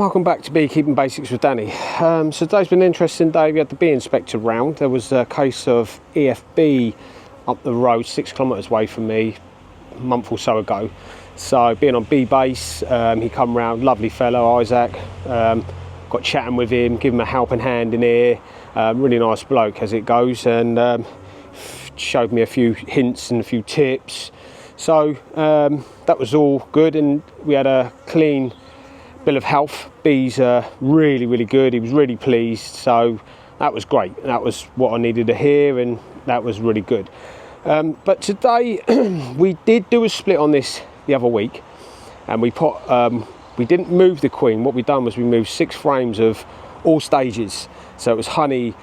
Welcome back to Beekeeping Basics with Danny. So today's been an interesting day. We had the bee inspector round. There was a case of EFB up the road, 6 kilometres away from me, a month or so ago. So being on bee base, he come round, lovely fellow, Isaac. Got chatting with him, give him a helping hand in here. Really nice bloke as it goes, and showed me a few hints and a few tips. So that was all good, and we had a clean bill of health. Bees are really good. He was really pleased, so that was great. That was what I needed to hear, and that was really good. But today we did do a split on this the other week, and we put we didn't move the queen. What we done was we moved 6 frames of all stages. So it was honey,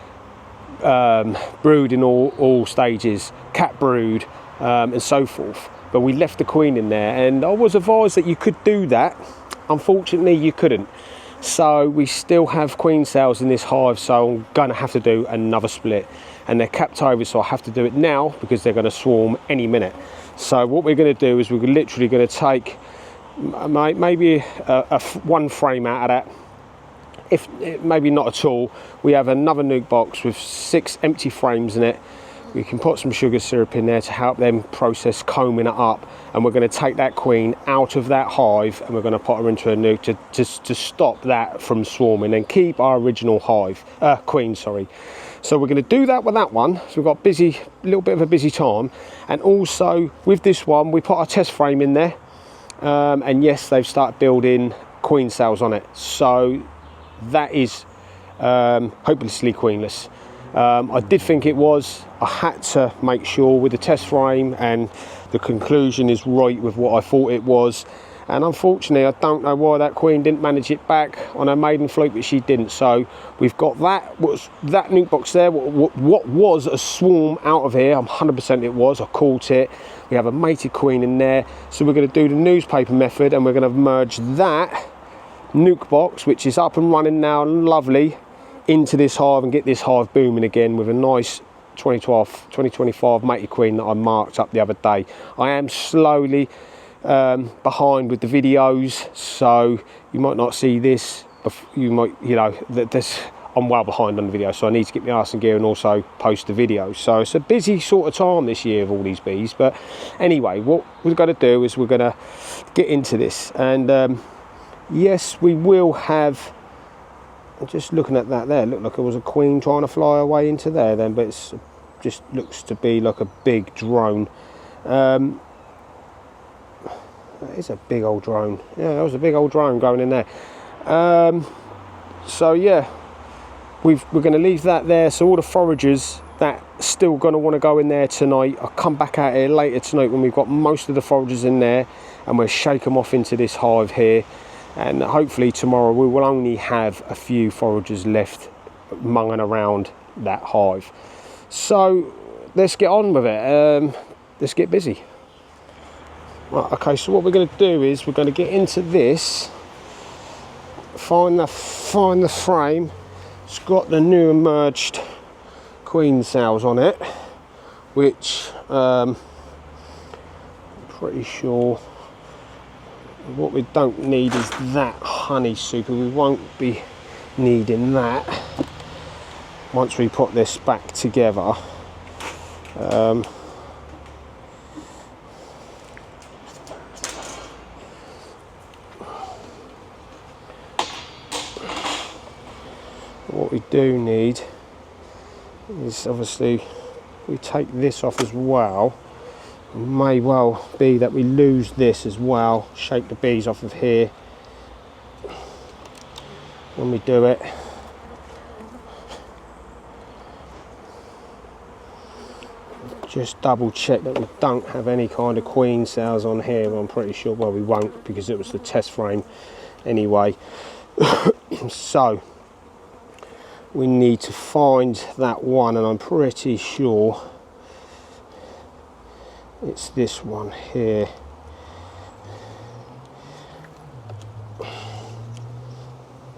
brood in all stages, cat brood, and so forth. But we left the queen in there, and I was advised that you could do that. Unfortunately, you couldn't. So we still have queen cells in this hive, so I'm going to have to do another split. And they're capped over, so I have to do it now because they're going to swarm any minute. So what we're going to do is we're literally going to take maybe one frame out of that. If maybe not at all, we have another nuke box with 6 empty frames in it. We can put some sugar syrup in there to help them process combing it up, and we're going to take that queen out of that hive and we're going to put her into a nuke to stop that from swarming and keep our original hive queen. Sorry. So we're going to do that with that one. So we've got a little bit of a busy time, and also with this one we put our test frame in there, and yes, they've started building queen cells on it. So that is hopelessly queenless. I did think it was. I had to make sure with the test frame, and the conclusion is right with what I thought it was. And unfortunately, I don't know why that queen didn't manage it back on her maiden flight, but she didn't. So we've got that nuke box there. What was a swarm out of here? I'm 100% it was. I caught it. We have a mated queen in there. So we're going to do the newspaper method, and we're going to merge that nuke box, which is up and running now, lovely, into this hive and get this hive booming again with a nice 2025 mated queen that I marked up the other day. I am slowly behind with the videos, so you might not see this. You might, I'm well behind on the video, so I need to get my arse in gear and also post the video. So it's a busy sort of time this year of all these bees. But anyway, what we're going to do is we're going to get into this, and yes, we will have. Just looking at that there, looked like it was a queen trying to fly away into there then, but it's just looks to be like a big drone. That is a big old drone. Yeah, that was a big old drone going in there. So yeah, we're going to leave that there. So all the foragers that still going to want to go in there tonight, I'll come back out here later tonight when we've got most of the foragers in there, and we'll shake them off into this hive here. And hopefully tomorrow we will only have a few foragers left munging around that hive. So let's get on with it. Let's get busy. Right, okay, so what we're going to do is we're going to get into this, find the frame. It's got the new emerged queen cells on it, which I'm pretty sure. What we don't need is that honey super. We won't be needing that once we put this back together. What we do need is, obviously, we take this off as well. It may well be that we lose this as well. Shake the bees off of here when we do it. Just double check that we don't have any kind of queen cells on here. I'm pretty sure, well, we won't, because it was the test frame anyway. So we need to find that one, and I'm pretty sure it's this one here.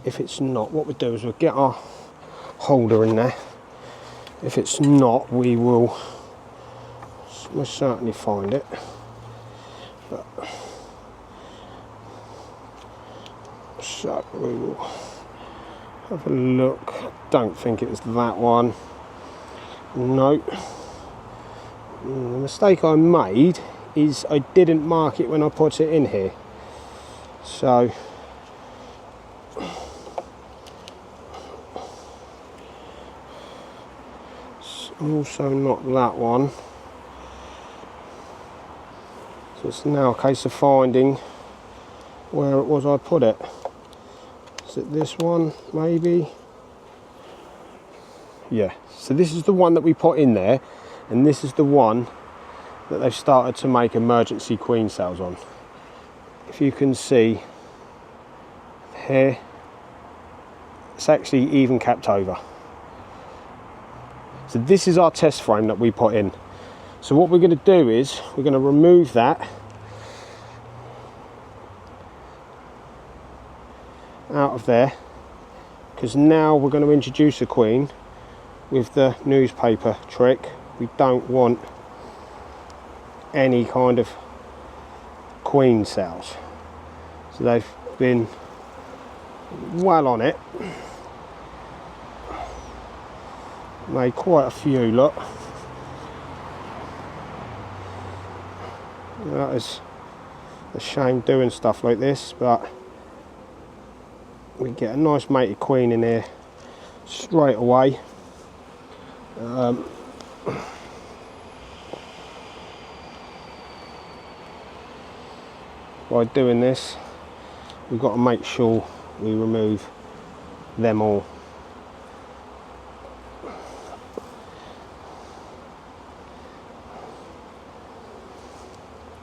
If it's not, what we'll do is we'll get our holder in there. If it's not, we will most certainly find it. But So we will have a look. Don't think it was that one. No. The mistake I made is I didn't mark it when I put it in here. So it's also not that one. So it's now a case of finding where it was I put it. Is it this one, maybe? Yeah, so this is the one that we put in there, and this is the one that they've started to make emergency queen cells on. If you can see here, it's actually even capped over. So this is our test frame that we put in. So what we're going to do is we're going to remove that out of there, because now we're going to introduce a queen with the newspaper trick. We don't want any kind of queen cells. So they've been well on it. Made quite a few, look. That is a shame doing stuff like this, but we get a nice mated queen in here straight away. By doing this, we've got to make sure we remove them all.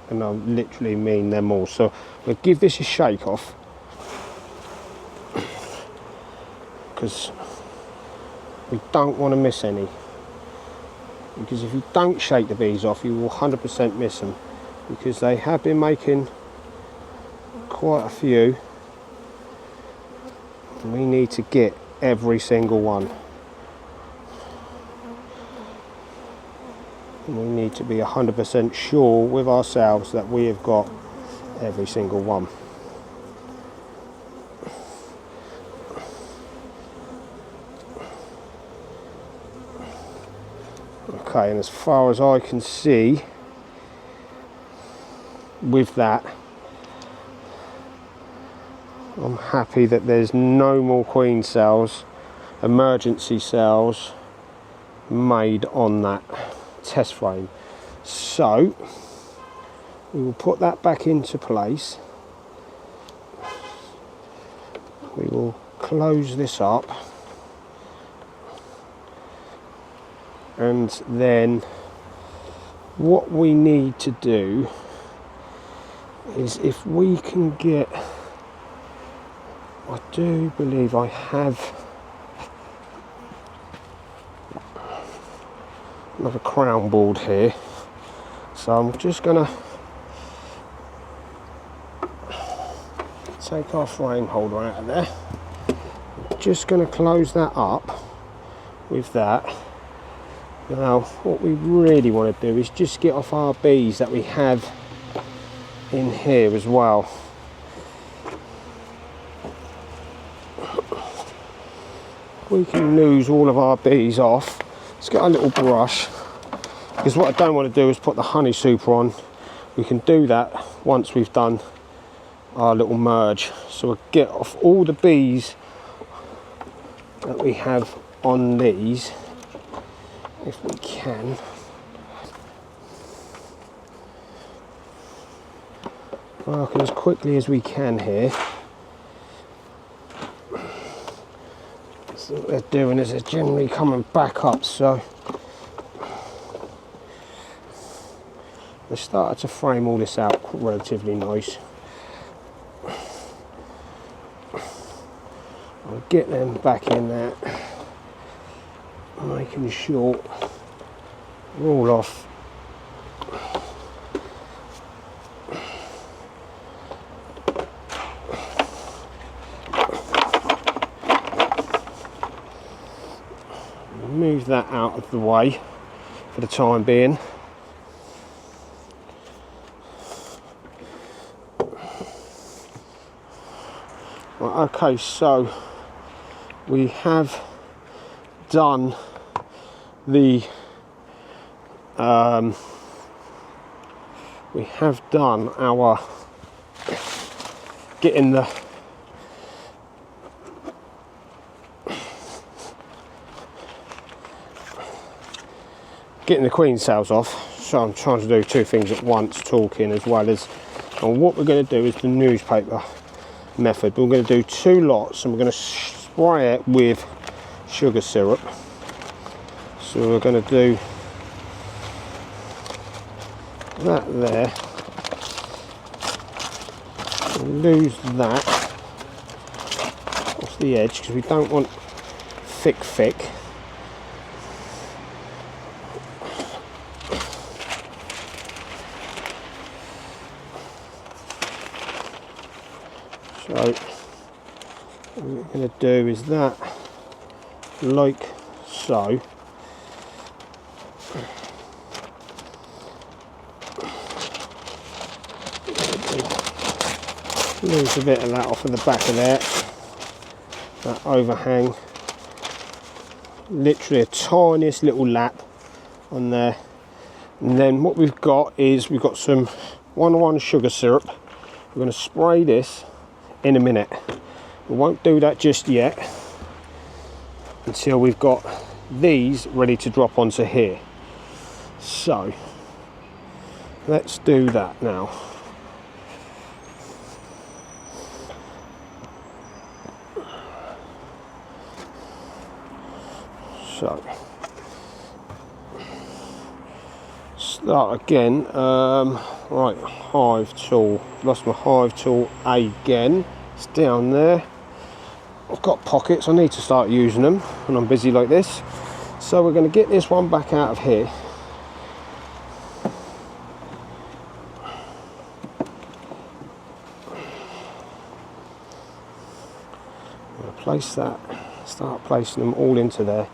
And I literally mean them all. So we'll give this a shake off, because we don't want to miss any. Because if you don't shake the bees off, you will 100% miss them, because they have been making quite a few. We need to get every single one. We need to be 100% sure with ourselves that we have got every single one. Okay, and as far as I can see, with that, I'm happy that there's no more queen cells, emergency cells made on that test frame. So we will put that back into place. We will close this up, and then what we need to do is, if we can get, I do believe I have another crown board here, so I'm just gonna take our frame holder out of there. Just gonna close that up with that. Now what we really want to do is just get off our bees that we have in here as well. We can lose all of our bees off. Let's get a little brush, because what I don't want to do is put the honey super on. We can do that once we've done our little merge. So we'll get off all the bees that we have on these, if we can. Working as quickly as we can here. So what they're doing is they're generally coming back up, so they started to frame all this out relatively nice. I'll get them back in there, making sure they're all off. Move that out of the way for the time being. Right, okay, so we have done the our getting the queen cells off. So I'm trying to do two things at once, talking as well as, and what we're going to do is the newspaper method. We're going to do 2 lots and we're going to spray it with sugar syrup. So we're going to do that there, lose that off the edge because we don't want thick. So what we're going to do is that, like so. Lose a bit of that off of the back of there, that overhang. Literally a tiniest little lap on there. And then what we've got is we've got some 101 sugar syrup. We're going to spray this in a minute. We won't do that just yet until we've got these ready to drop onto here. So let's do that now. So start again. Right, hive tool. Lost my hive tool again. It's down there. I've got pockets. I need to start using them when I'm busy like this. So we're going to get this one back out of here. I'm going to place that. Start placing them all into there.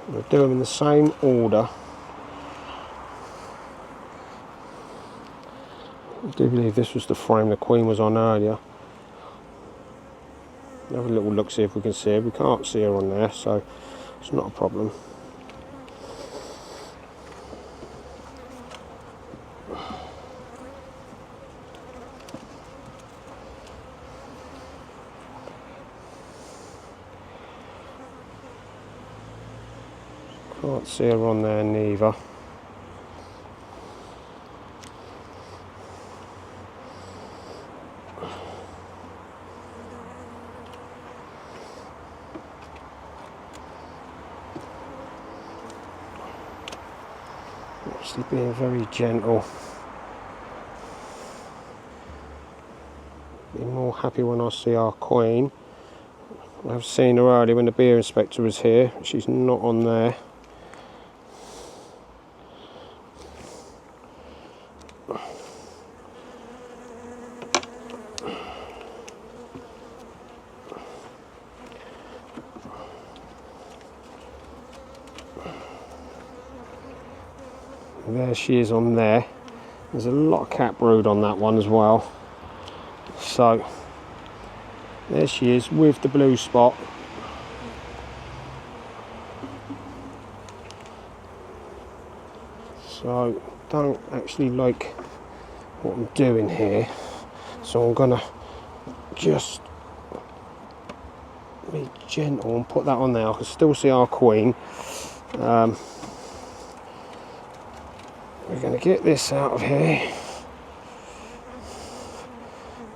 We'll do them in the same order. I do believe this was the frame the queen was on earlier. Have a little look, see if we can see her. We can't see her on there, so it's not a problem. Can't see her on there neither. Actually being very gentle. Be more happy when I see our queen. I've seen her earlier when the bee inspector was here. She's not on there. There she is on there. There's a lot of cap brood on that one as well. So there she is with the blue spot. So don't actually like what I'm doing here. So I'm gonna just be gentle and put that on there. I can still see our queen. We're going to get this out of here.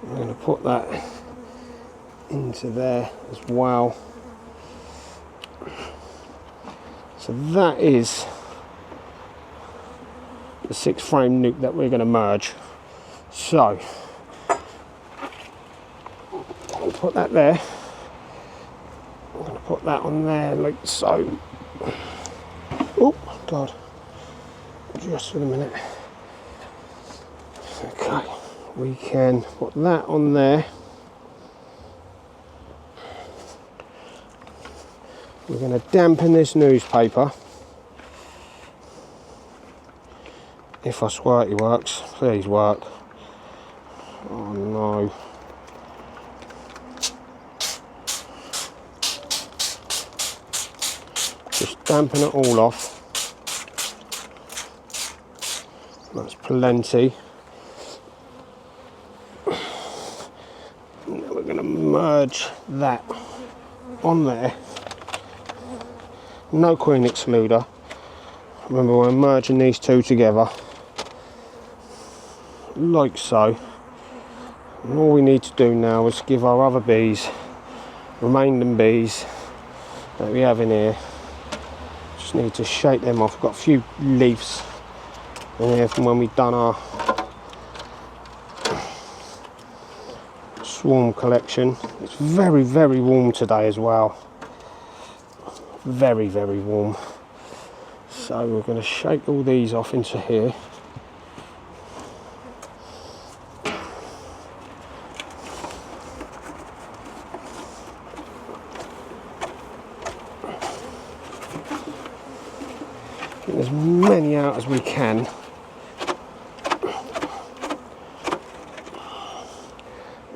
I'm going to put that into there as well. So that is the 6 frame nuke that we're going to merge. So I'll put that there. I'm going to put that on there like so. Oh God. Just for a minute. Okay, we can put that on there. We're going to dampen this newspaper. If our squirty works, please work. Oh no. Just dampen it all off. That's plenty. And then we're going to merge that on there. No queen excluder. Remember, we're merging these two together, like so. And all we need to do now is give our other bees, remaining bees that we have in here, just need to shake them off. We've got a few leaves in here from when we've done our swarm collection. It's very, very warm today as well. Very, very warm. So we're going to shake all these off into here. Get as many out as we can.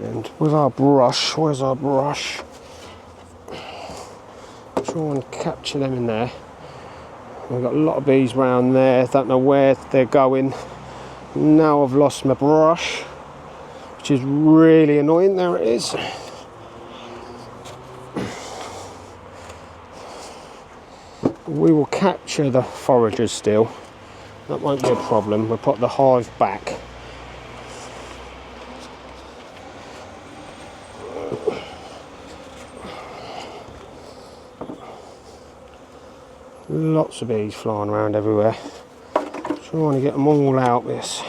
And with our brush, where's our brush? Try and capture them in there. We've got a lot of bees around there, don't know where they're going. Now I've lost my brush, which is really annoying. There it is. We will capture the foragers still. That won't be a problem. We'll put the hive back. Lots of bees flying around everywhere. Trying to get them all out. This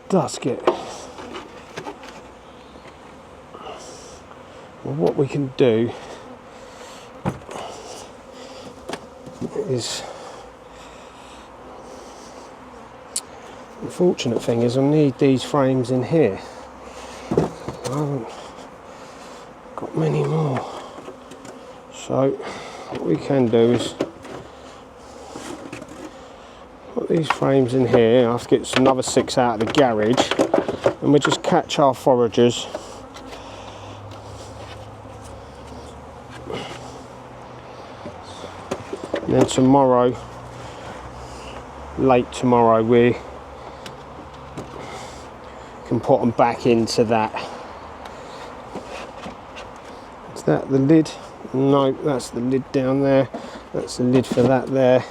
does get. Well, what we can do is, the unfortunate thing is I need these frames in here. I haven't got many more. So what we can do is put these frames in here. I have to get another 6 out of the garage, and we'll just catch our foragers. And then tomorrow, late tomorrow, we can put them back into that. Is that the lid? No, that's the lid down there. That's the lid for that there.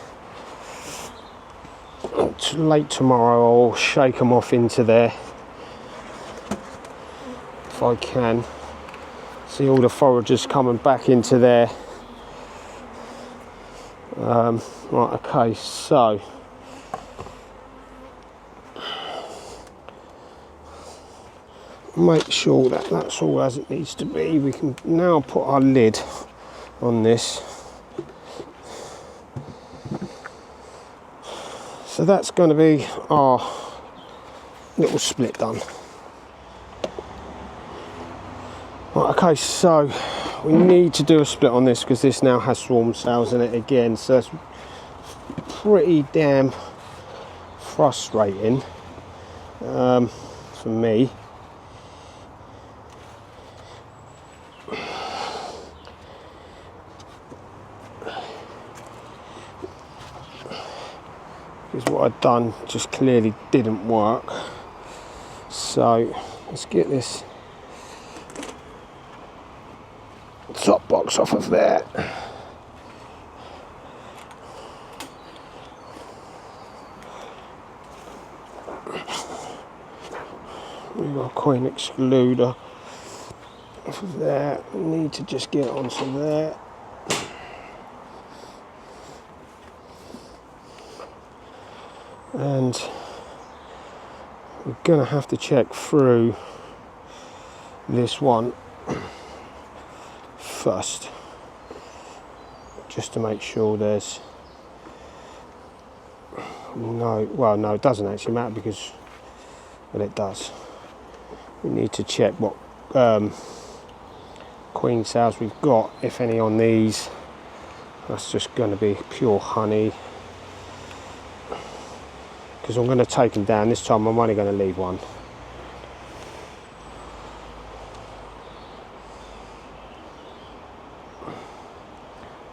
Late tomorrow I'll shake them off into there if I can. See all the foragers coming back into there. Right, okay, so make sure that that's all as it needs to be. We can now put our lid on this. So that's going to be our little split done. Right, okay, so we need to do a split on this because this now has swarm cells in it again, so it's pretty damn frustrating for me. Because what I'd done just clearly didn't work. So let's get this top box off of there. We've got a coin excluder off of there. We need to just get onto there. And we're going to have to check through this one first, just to make sure there's no, well, no, it doesn't actually matter because, well, it does. We need to check what queen cells we've got, if any, on these. That's just going to be pure honey. because I'm going to take them down. This time I'm only going to leave one.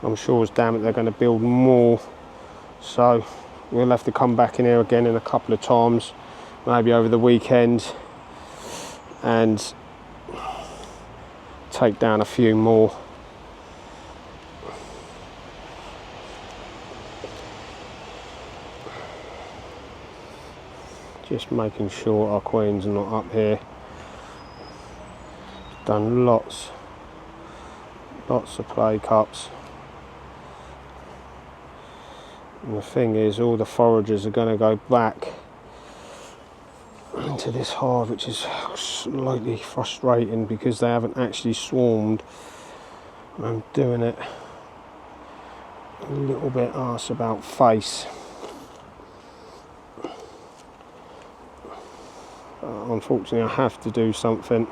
I'm sure as damn it they're going to build more, so we'll have to come back in here again in a couple of times, maybe over the weekend, and take down a few more. Just making sure our queen's not up here. Done lots of play cups. And the thing is, all the foragers are going to go back into this hive, which is slightly frustrating because they haven't actually swarmed. I'm doing it a little bit arse about face. Unfortunately, I have to do something.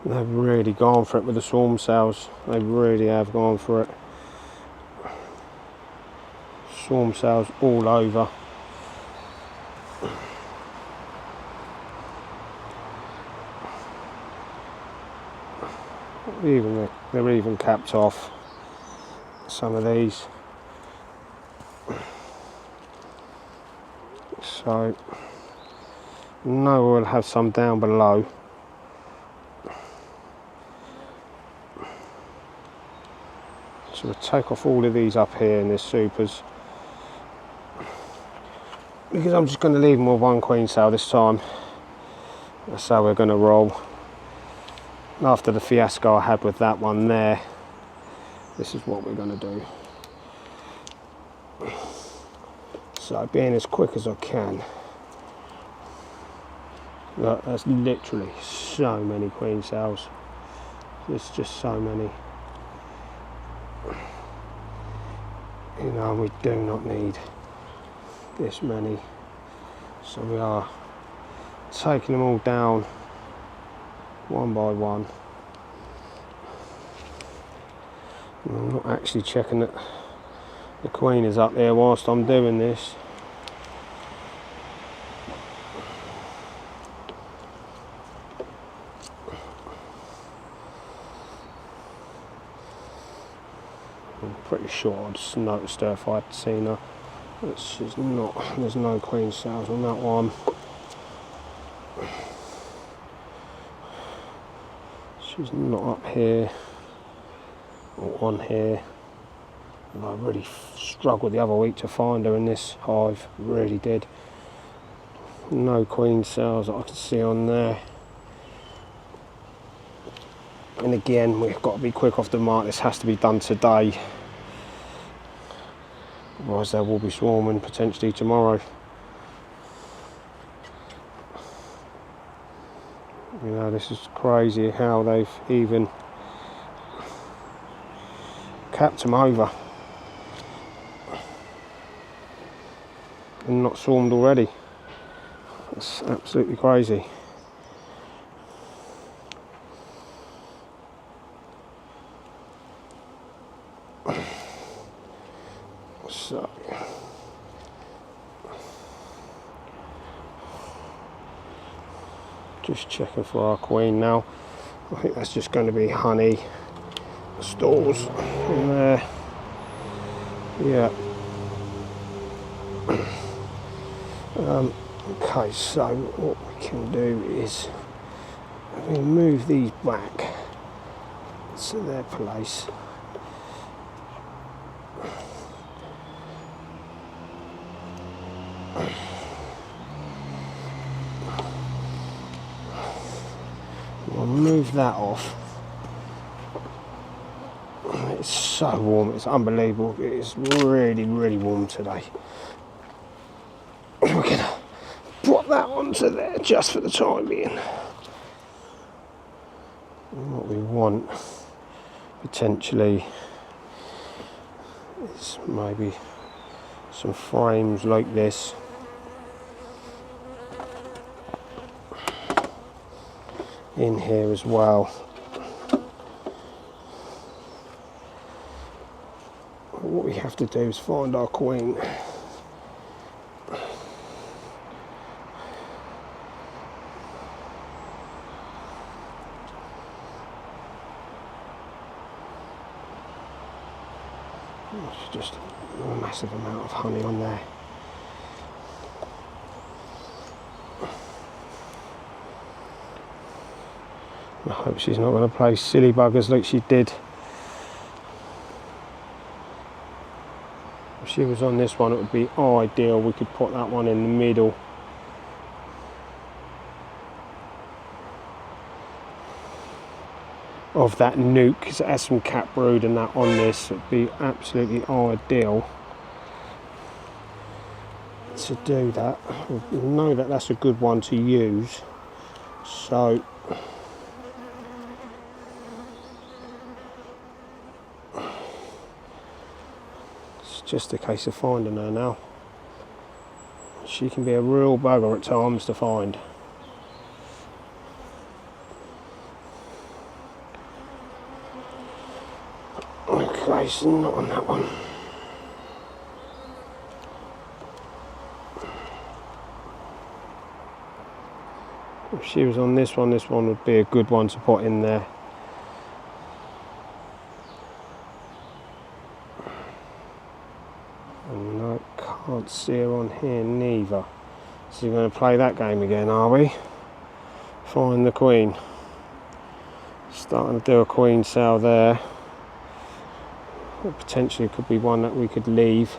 They've really gone for it with the swarm cells. They really have gone for it. Swarm cells all over. They're even capped off, some of these. So, no, we'll have some down below. So we'll take off all of these up here in this supers, because I'm just going to leave them with one queen cell this time. That's how we're going to roll. After the fiasco I had with that one there, this is what we're going to do. So being as quick as I can. Look, there's literally so many queen cells. There's just so many. You know, we do not need this many. So we are taking them all down one by one. And I'm not actually checking that the queen is up there whilst I'm doing this. I'm pretty sure I'd just noticed her if I'd seen her. She's not, there's no queen cells on that one. She's not up here or on here. And I really struggled the other week to find her in this hive, really did. No queen cells that I can see on there. And again, we've got to be quick off the mark. This has to be done today. Otherwise they will be swarming potentially tomorrow. You know, this is crazy how they've even capped them over and not swarmed already. That's absolutely crazy. So just checking for our queen now. I think that's just going to be honey stores in there. Yeah. Okay, so what we can do is we move these back to their place. We'll move that off. It's so warm, it's unbelievable. It's really, really warm today. We're going to put that onto there just for the time being. And what we want potentially is maybe some frames like this. In here as well. What we have to do is find our queen. It's just a massive amount of honey on there. I hope she's not going to play silly buggers like she did. If she was on this one, it would be ideal. We could put that one in the middle. Of that nuke, because it has some cat brood and that on this. It would be absolutely ideal to do that. We know that that's a good one to use. So it's just a case of finding her now. She can be a real bugger at times to find. Okay, so not on that one. If she was on this one would be a good one to put in there. And no, can't see her on here neither. So we're going to play that game again, are we? Find the queen. Starting to do a queen cell there. Or potentially could be one that we could leave.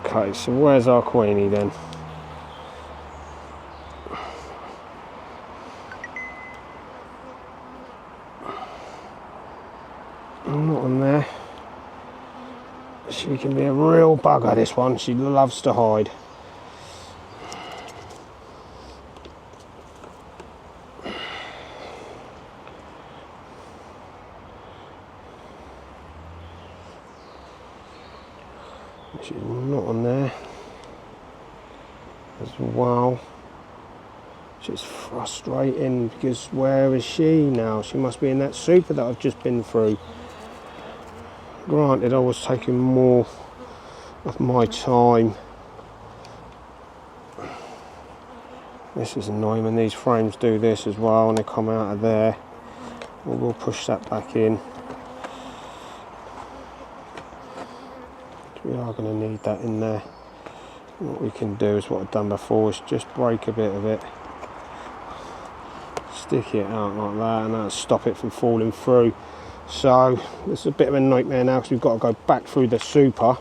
Okay, so where's our queenie then? Not on there. She can be a real bugger, this one. She loves to hide. She's not on there as well. She's frustrating because where is she now? She must be in that super that I've just been through. Granted, I was taking more of my time. This is annoying when these frames do this as well and they come out of there. We'll push that back in. We are going to need that in there. What we can do is what I've done before, is just break a bit of it, stick it out like that, and that'll stop it from falling through. So it's a bit of a nightmare now because we've got to go back through the super.